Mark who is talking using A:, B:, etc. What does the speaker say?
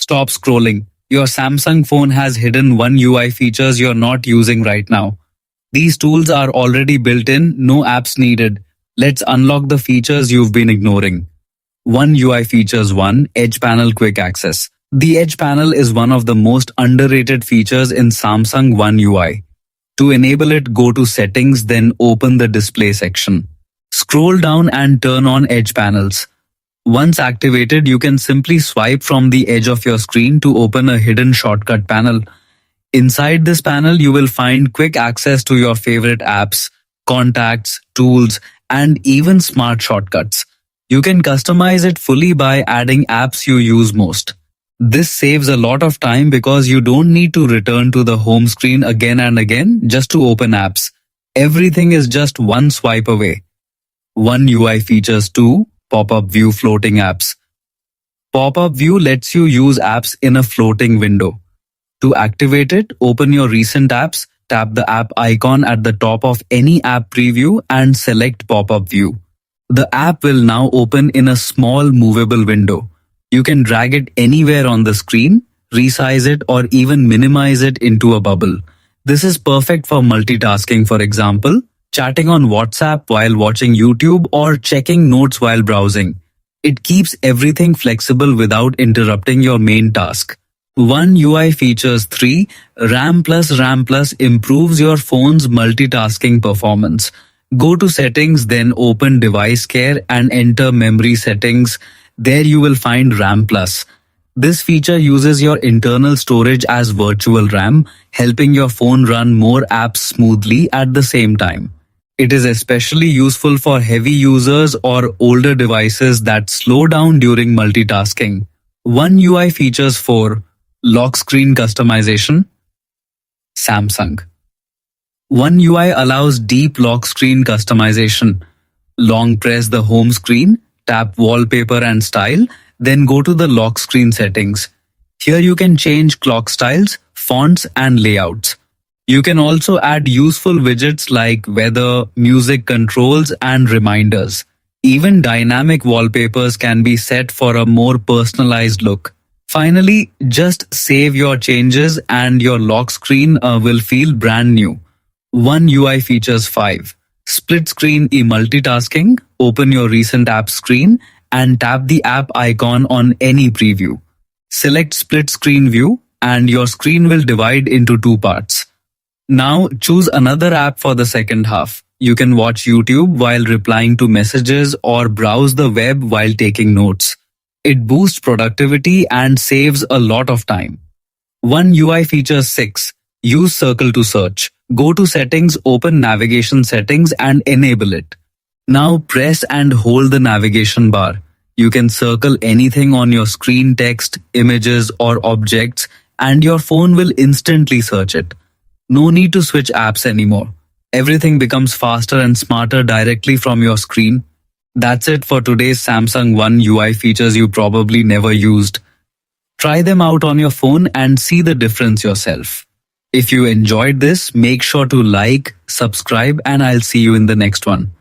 A: Stop scrolling. Your Samsung phone has hidden One UI features you're not using right now. These tools are already built in, no apps needed. Let's unlock the features you've been ignoring. One UI features 1. Edge Panel Quick Access. The Edge Panel is one of the most underrated features in Samsung One UI. To enable it, go to Settings, then open the Display section. Scroll down and turn on Edge Panels. Once activated, you can simply swipe from the edge of your screen to open a hidden shortcut panel. Inside this panel, you will find quick access to your favorite apps, contacts, tools, and even smart shortcuts. You can customize it fully by adding apps you use most. This saves a lot of time because you don't need to return to the home screen again and again just to open apps. Everything is just one swipe away. One UI features 2. Pop-up view floating apps. Pop-up view lets you use apps in a floating window. To activate it, open your recent apps, tap the app icon at the top of any app preview and select pop-up view. The app will now open in a small movable window. You can drag it anywhere on the screen, resize it, or even minimize it into a bubble. This is perfect for multitasking, for example, chatting on WhatsApp while watching YouTube or checking notes while browsing. It keeps everything flexible without interrupting your main task. One UI features 3. RAM Plus improves your phone's multitasking performance. Go to Settings, then open Device Care and enter Memory Settings. There you will find RAM Plus. This feature uses your internal storage as virtual RAM, helping your phone run more apps smoothly at the same time. It is especially useful for heavy users or older devices that slow down during multitasking. One UI features 4. Lock screen customization. Samsung. One UI allows deep lock screen customization. Long press the home screen, tap Wallpaper and Style, then go to the lock screen settings. Here you can change clock styles, fonts, and layouts. You can also add useful widgets like weather, music controls, and reminders. Even dynamic wallpapers can be set for a more personalized look. Finally, just save your changes and your lock screen will feel brand new. One UI features 5. Split screen multitasking. Open your recent app screen and tap the app icon on any preview. Select split screen view and your screen will divide into 2 parts. Now choose another app for the second half. You can watch YouTube while replying to messages or browse the web while taking notes. It boosts productivity and saves a lot of time. One UI features 6. Use circle to search. Go to Settings, open Navigation Settings and enable it. Now press and hold the navigation bar. You can circle anything on your screen, text, images or objects, and your phone will instantly search it. No need to switch apps anymore. Everything becomes faster and smarter directly from your screen. That's it for today's Samsung One UI features you probably never used. Try them out on your phone and see the difference yourself. If you enjoyed this, make sure to like, subscribe, and I'll see you in the next one.